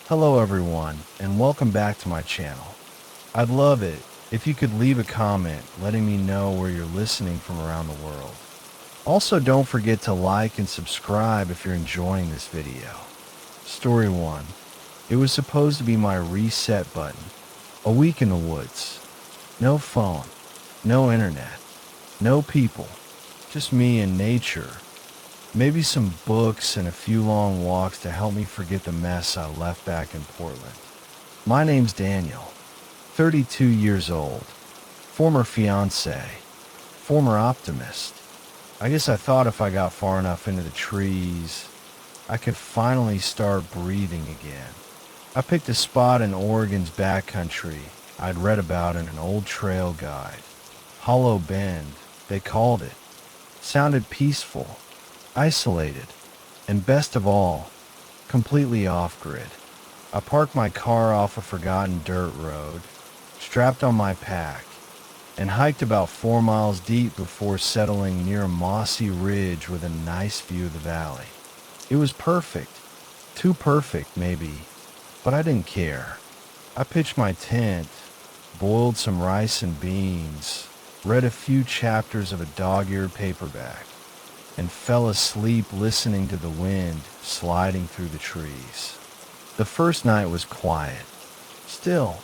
Hello everyone, and welcome back to my channel. I'd love it if you could leave a comment letting me know where you're listening from around the world. Also, don't forget to like and subscribe if you're enjoying this video. Story 1. It was supposed to be my reset button. A week in the woods. No phone, no internet, no people, just me and nature. Maybe some books and a few long walks to help me forget the mess I left back in Portland. My name's Daniel, 32 years old, former fiance, former optimist. I guess I thought if I got far enough into the trees, I could finally start breathing again. I picked a spot in Oregon's backcountry I'd read about in an old trail guide. Hollow Bend, they called it. Sounded peaceful, isolated, and best of all, completely off-grid. I parked my car off a forgotten dirt road, strapped on my pack, and hiked about 4 miles deep before settling near a mossy ridge with a nice view of the valley. It was perfect. Too perfect, maybe, but I didn't care. I pitched my tent, boiled some rice and beans, read a few chapters of a dog-eared paperback, and fell asleep listening to the wind sliding through the trees. The first night was quiet. Still,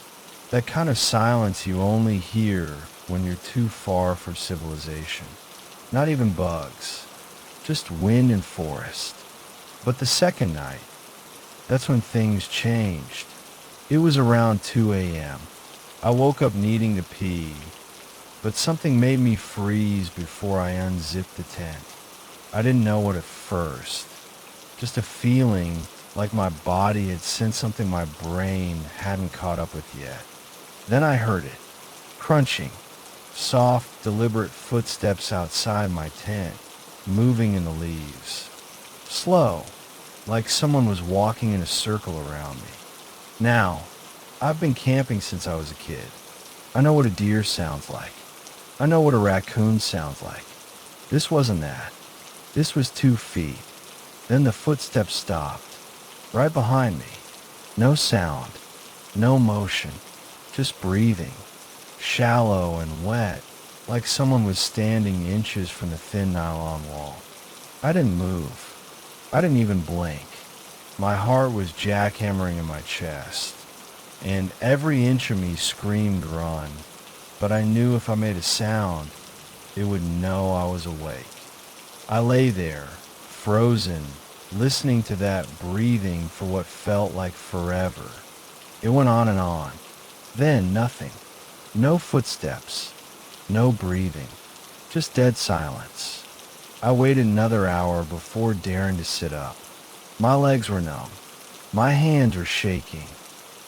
that kind of silence you only hear when you're too far from civilization. Not even bugs, just wind and forest. But the second night, that's when things changed. It was around 2 a.m. I woke up needing to pee, but something made me freeze before I unzipped the tent. I didn't know what at first. Just a feeling like my body had sent something my brain hadn't caught up with yet. Then I heard it, crunching, soft, deliberate footsteps outside my tent, moving in the leaves. Slow, like someone was walking in a circle around me. Now, I've been camping since I was a kid. I know what a deer sounds like. I know what a raccoon sounds like. This wasn't that. This was 2 feet. Then the footsteps stopped, right behind me. No sound, no motion, just breathing, shallow and wet, like someone was standing inches from the thin nylon wall. I didn't move. I didn't even blink. My heart was jackhammering in my chest, and every inch of me screamed run, but I knew if I made a sound, it would know I was awake. I lay there, frozen, listening to that breathing for what felt like forever. It went on and on. Then nothing. No footsteps. No breathing. Just dead silence. I waited another hour before daring to sit up. My legs were numb. My hands were shaking.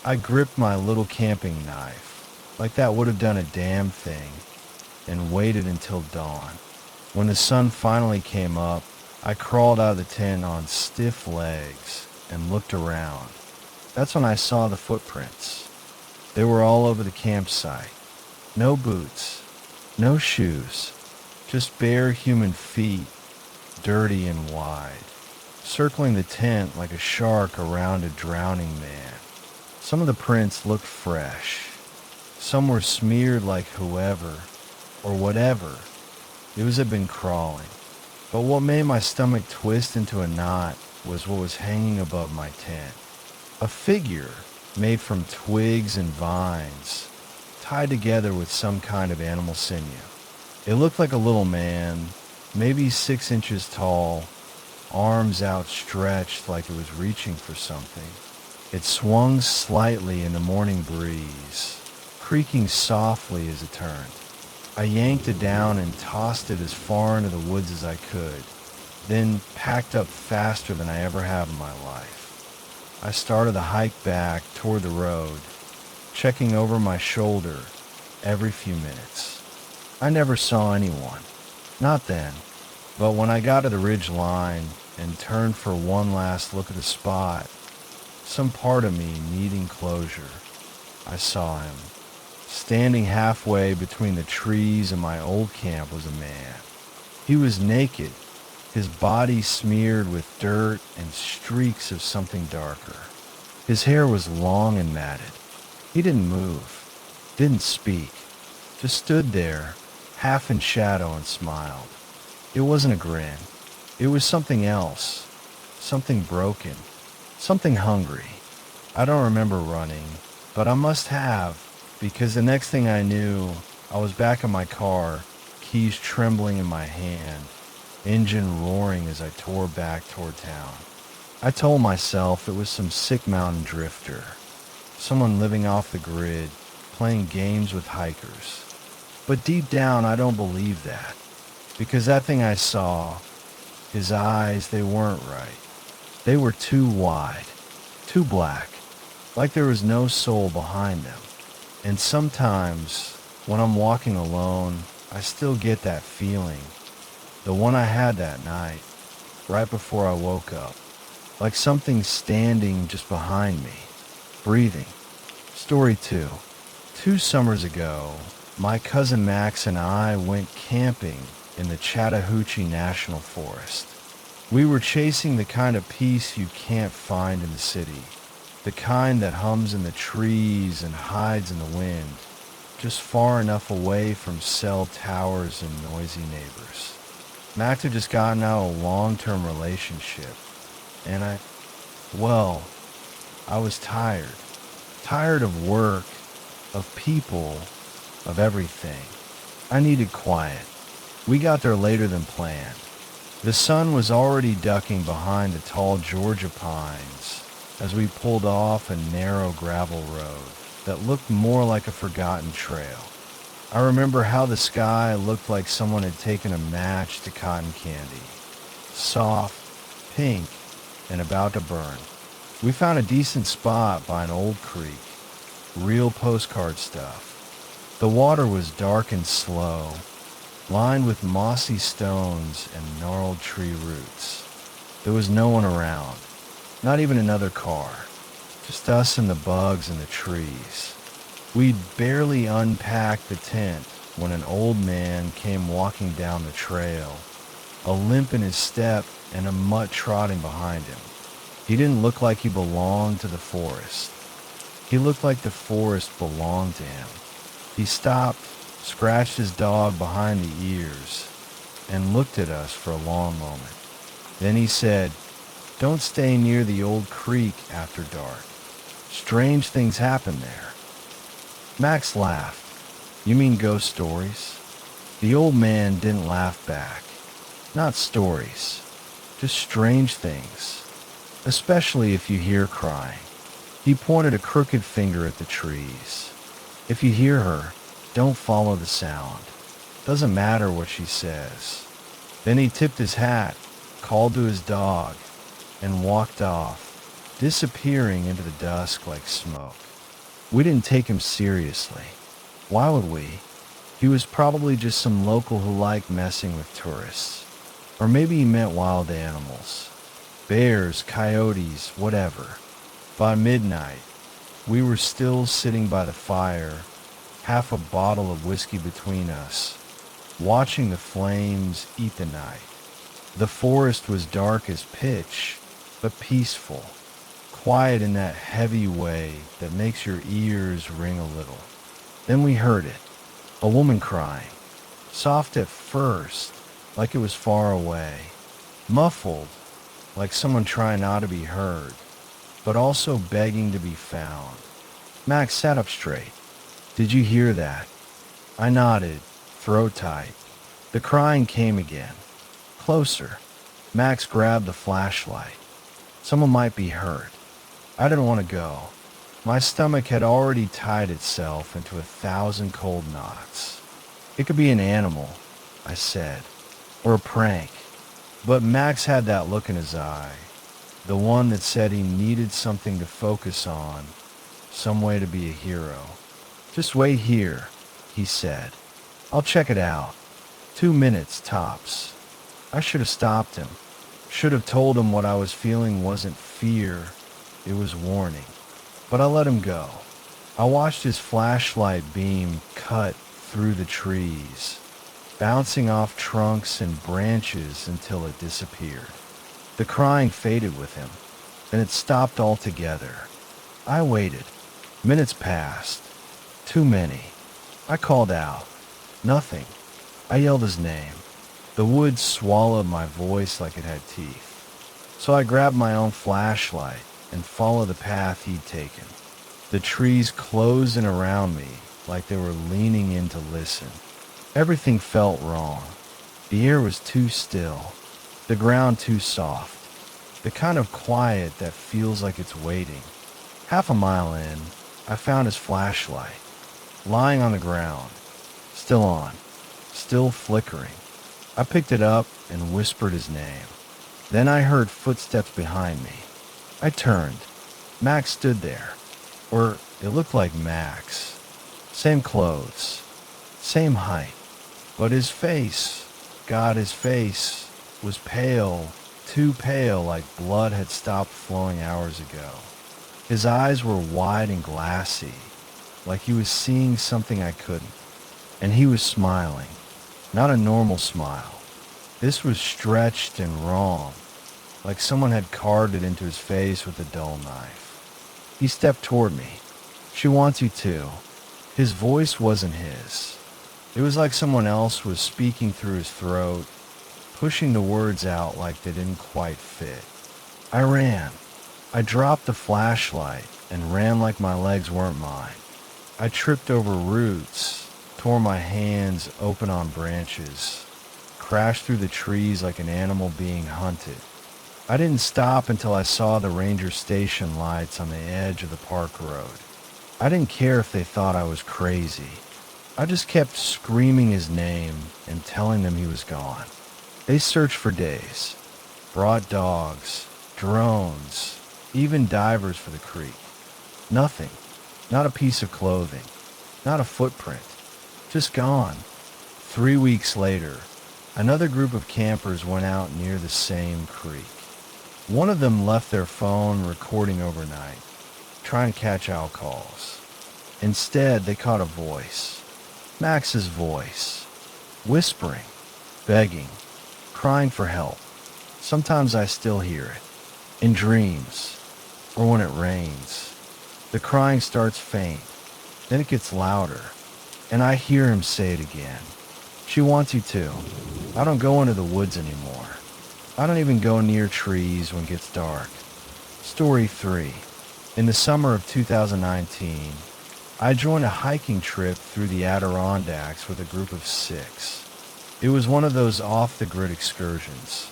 I gripped my little camping knife, like that would have done a damn thing, and waited until dawn. When the sun finally came up, I crawled out of the tent on stiff legs and looked around. That's when I saw the footprints. They were all over the campsite. No boots, no shoes, just bare human feet, dirty and wide, circling the tent like a shark around a drowning man. Some of the prints looked fresh. Some were smeared like whoever, or whatever, had been crawling. But what made my stomach twist into a knot was what was hanging above my tent. A figure made from twigs and vines, tied together with some kind of animal sinew. It looked like a little man, maybe 6 inches tall, arms outstretched like it was reaching for something. It swung slightly in the morning breeze, creaking softly as it turned. I yanked it down and tossed it as far into the woods as I could, then packed up faster than I ever have in my life. I started the hike back toward the road, checking over my shoulder every few minutes. I never saw anyone, not then, but when I got to the ridge line and turned for one last look at the spot, some part of me needing closure, I saw him. Standing halfway between the trees and my old camp was a man. He was naked, his body smeared with dirt and streaks of something darker. His hair was long and matted. He didn't move, didn't speak, just stood there, half in shadow, and smiled. It wasn't a grin. It was something else, something broken, something hungry. I don't remember running, but I must have, because the next thing I knew, I was back in my car, keys trembling in my hand, engine roaring as I tore back toward town. I told myself it was some sick mountain drifter, someone living off the grid, playing games with hikers. But deep down, I don't believe that, because that thing I saw, his eyes, they weren't right. They were too wide, too black, like there was no soul behind them. And sometimes, when I'm walking alone, I still get that feeling, the one I had that night, right before I woke up, like something standing just behind me, breathing. Story 2. 2 summers ago, my cousin Max and I went camping in the Chattahoochee National Forest. We were chasing the kind of peace you can't find in the city, the kind that hums in the trees and hides in the wind, just far enough away from cell towers and noisy neighbors. Max had just gotten out of a long-term relationship, and I was tired. Tired of work, of people, of everything. I needed quiet. We got there later than planned. The sun was already ducking behind the tall Georgia pines as we pulled off a narrow gravel road that looked more like a forgotten trail. I remember how the sky looked like someone had taken a match to cotton candy. Soft, pink, and about to burn. We found a decent spot by an old creek. Real postcard stuff. The water was dark and slow, lined with mossy stones and gnarled tree roots. There was no one around, not even another car, just us and the bugs in the trees. We'd barely unpacked the tent when an old man came walking down the trail, a limp in his step and a mutt trotting behind him. He didn't look like he belonged to the forest. He looked like the forest belonged to him. He stopped, scratched his dog behind the ears, and looked at us for a long moment. Then he said, "Don't stay near the old creek after dark. Strange things happen there." Max laughed. "You mean ghost stories?" The old man didn't laugh back. "Not stories, just strange things, especially if you hear crying." He pointed a crooked finger at the trees. "If you hear her, don't follow the sound. Doesn't matter what she says." Then he tipped his hat, called to his dog, and walked off, disappearing into the dusk like smoke. We didn't take him seriously. Why would we? He was probably just some local who liked messing with tourists. Or maybe he meant wild animals. Bears, coyotes, whatever. By midnight, we were still sitting by the fire, half a bottle of whiskey between us, watching the flames eat the night. The forest was dark as pitch, but peaceful, quiet in that heavy way that makes your ears ring a little. Then we heard it, a woman crying, soft at first, like it was far away, muffled, like someone trying not to be heard, but also begging to be found. Max sat up straight. "Did you hear that?" I nodded, throat tight. The crying came again. Closer. Max grabbed the flashlight. Someone might be hurt. I didn't want to go. My stomach had already tied itself into 1,000 cold knots. "It could be an animal," I said, "or a prank." But Max had that look in his eye, the one that said he needed something to focus on, some way to be a hero. "Just wait here," he said. "I'll check it out. 2 minutes, tops." I should have stopped him. Should have told him what I was feeling wasn't fear, it was warning. But I let him go. I watched his flashlight beam cut through the trees, bouncing off trunks and branches until it disappeared. The crying faded with him, then it stopped altogether. I waited. Minutes passed. Too many. I called out. Nothing. I yelled his name. The woods swallowed my voice like it had teeth. So I grabbed my own flashlight and followed the path he'd taken. The trees closed in around me like they were leaning in to listen. Everything felt wrong. The air was too still. The ground too soft. The kind of quiet that feels like it's waiting. Half a mile in, I found his flashlight, lying on the ground, still on, still flickering. I picked it up and whispered his name. Then I heard footsteps behind me. I turned. Max stood there. Or it looked like Max. Same clothes. Same height. But his face, God, his face was pale, too pale, like blood had stopped flowing hours ago. His eyes were wide and glassy, like he was seeing something I couldn't. And he was smiling. Not a normal smile. This was stretched and wrong, like someone had carved it into his face with a dull knife. He stepped toward me. "She wants you to." His voice wasn't his. It was like someone else was speaking through his throat, pushing the words out like they didn't quite fit. I ran. I dropped the flashlight and ran like my legs weren't mine. I tripped over roots, tore my hands open on branches, crashed through the trees like an animal being hunted. I didn't stop until I saw the ranger station lights on the edge of the park road. I didn't care if they thought I was crazy. I just kept screaming his name and telling them he was gone. They searched for days, brought dogs, drones, even divers for the creek. Nothing. Not a piece of clothing. Not a footprint. Just gone. 3 weeks later, another group of campers went out near the same creek. One of them left their phone recording overnight, trying to catch out calls. Instead, they caught a voice. Max's voice. Whispering, begging, crying for help. Sometimes I still hear it. In dreams, or when it rains. The crying starts faint, then it gets louder, and I hear him say it again. "She wants you to. I don't go into the woods anymore. I don't even go near trees when it gets dark." Story 3. In the summer of 2019, I joined a hiking trip through the Adirondacks with a group of 6. It was one of those off-the-grid excursions.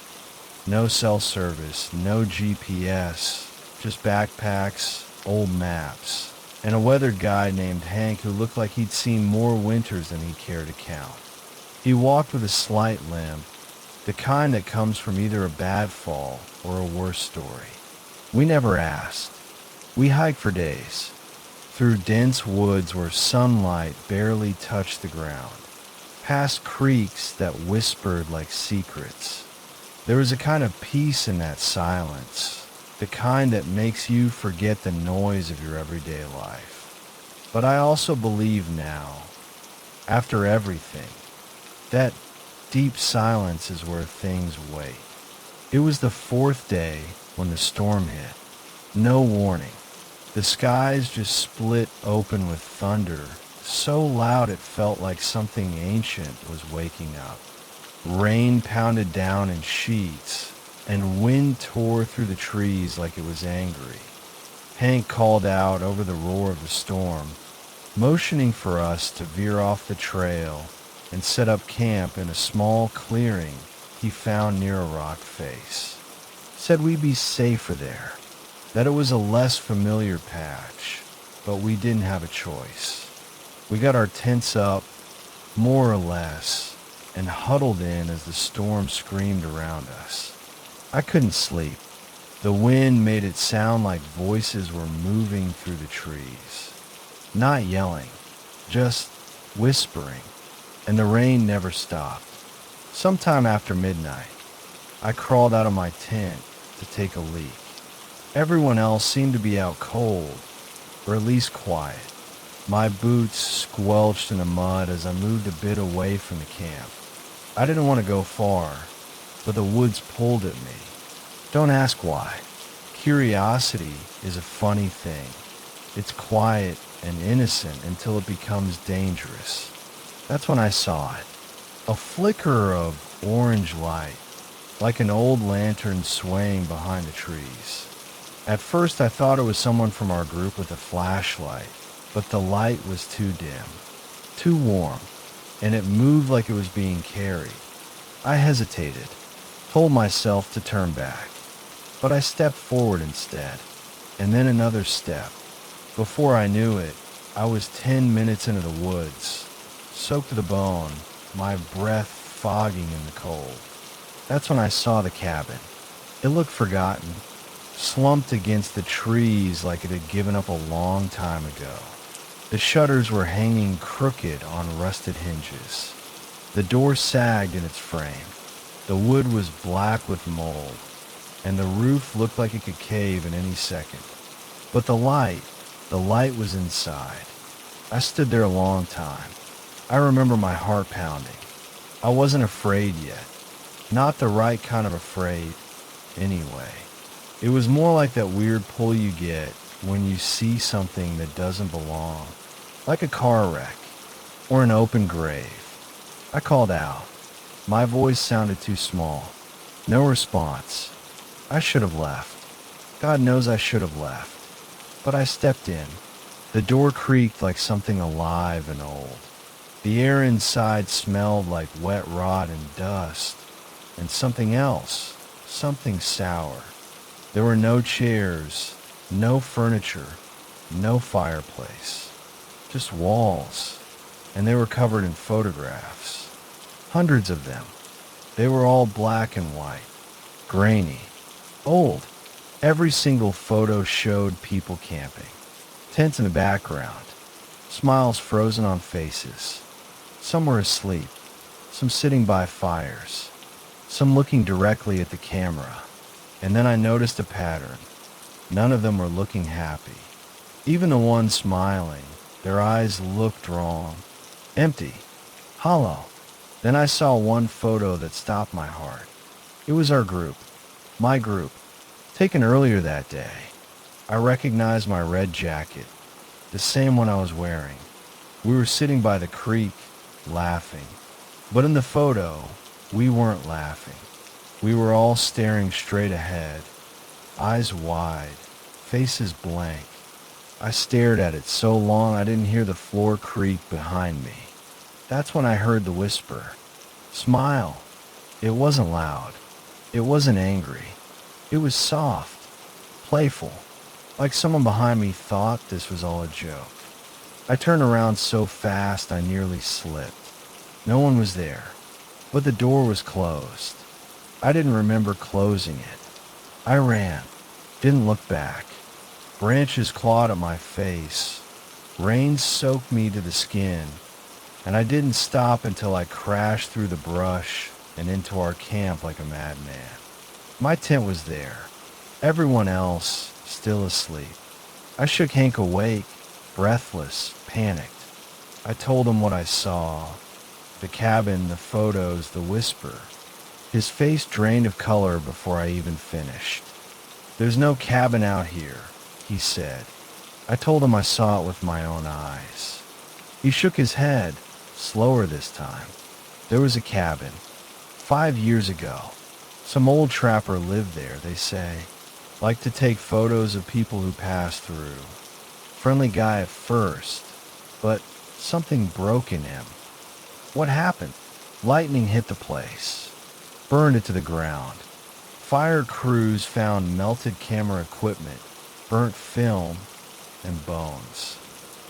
No cell service, no GPS, just backpacks, old maps, and a weather guide named Hank who looked like he'd seen more winters than he cared to count. He walked with a slight limp, the kind that comes from either a bad fall or a worse story. We never asked. We hiked for days, through dense woods where sunlight barely touched the ground, past creeks that whispered like secrets. There was a kind of peace in that silence, the kind that makes you forget the noise of your everyday life. But I also believe now, after everything, that deep silence is where things wait. It was the 4th day when the storm hit. No warning. The skies just split open with thunder, so loud it felt like something ancient was waking up. Rain pounded down in sheets, and wind tore through the trees like it was angry. Hank called out over the roar of the storm, motioning for us to veer off the trail and set up camp in a small clearing he found near a rock face. Said we'd be safer there, that it was a less familiar patch, but we didn't have a choice. We got our tents up, more or less, and huddled in as the storm screamed around us. I couldn't sleep. The wind made it sound like voices were moving through the trees. Not yelling, just whispering, and the rain never stopped. Sometime after midnight, I crawled out of my tent to take a leak. Everyone else seemed to be out cold, or at least quiet. My boots squelched in the mud as I moved a bit away from the camp. I didn't want to go far, but the woods pulled at me. Don't ask why. Curiosity is a funny thing. It's quiet and innocent until it becomes dangerous. That's when I saw it. A flicker of orange light, like an old lantern swaying behind the trees. At first I thought it was someone from our group with a flashlight, but the light was too dim, too warm, and it moved like it was being carried. I hesitated, told myself to turn back, but I stepped forward instead, and then another step. Before I knew it, I was 10 minutes into the woods, soaked to the bone, my breath fogging in the cold. That's when I saw the cabin. It looked forgotten, slumped against the trees like it had given up a long time ago. The shutters were hanging crooked on rusted hinges. The door sagged in its frame. The wood was black with mold, and the roof looked like it could cave in any second. But the light was inside. I stood there a long time. I remember my heart pounding. I wasn't afraid yet. Not the right kind of afraid, anyway. It was more like that weird pull you get when you see something that doesn't belong, like a car wreck or an open grave. I called out. My voice sounded too small. No response. I should have left. God knows I should have left. But I stepped in. The door creaked like something alive and old. The air inside smelled like wet rot and dust, and something else, something sour. There were no chairs, no furniture, no fireplace, just walls, and they were covered in photographs. Hundreds of them. They were all black and white, grainy, old. Every single photo showed people camping. Tents in the background, smiles frozen on faces. Some were asleep, some sitting by fires, some looking directly at the camera. And then I noticed a pattern. None of them were looking happy. Even the ones smiling, their eyes looked wrong, empty, hollow. Then I saw one photo that stopped my heart. It was our group, my group, taken earlier that day. I recognized my red jacket, the same one I was wearing. We were sitting by the creek, laughing. But in the photo, we weren't laughing. We were all staring straight ahead, eyes wide, faces blank. I stared at it so long I didn't hear the floor creak behind me. That's when I heard the whisper. Smile. It wasn't loud. It wasn't angry. It was soft, playful, like someone behind me thought this was all a joke. I turned around so fast I nearly slipped. No one was there, but the door was closed. I didn't remember closing it. I ran, didn't look back. Branches clawed at my face. Rain soaked me to the skin, and I didn't stop until I crashed through the brush and into our camp like a madman. My tent was there. Everyone else still asleep. I shook Hank awake, breathless, panicked. I told him what I saw. The cabin, the photos, the whisper. His face drained of color before I even finished. There's no cabin out here, he said. I told him I saw it with my own eyes. He shook his head, slower this time. There was a cabin. 5 years ago. Some old trapper lived there, they say. Liked to take photos of people who passed through. Friendly guy at first, but something broke in him. What happened? Lightning hit the place, burned it to the ground. Fire crews found melted camera equipment, burnt film, and bones.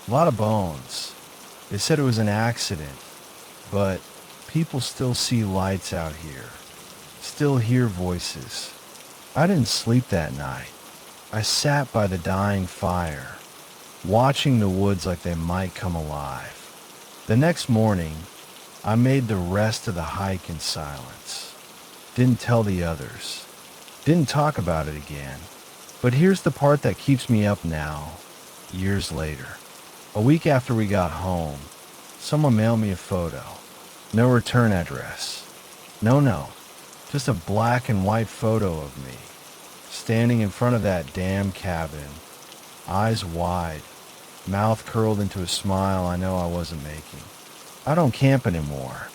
A lot of bones. They said it was an accident, but people still see lights out here. Still hear voices. I didn't sleep that night. I sat by the dying fire, watching the woods like they might come alive. The next morning, I made the rest of the hike in silence. Didn't tell the others. Didn't talk about it again. But here's the part that keeps me up now, years later. A week after we got home, someone mailed me a photo. No return address. No. Just a black and white photo of me, standing in front of that damn cabin, eyes wide, mouth curled into a smile I know I wasn't making. I don't camp anymore.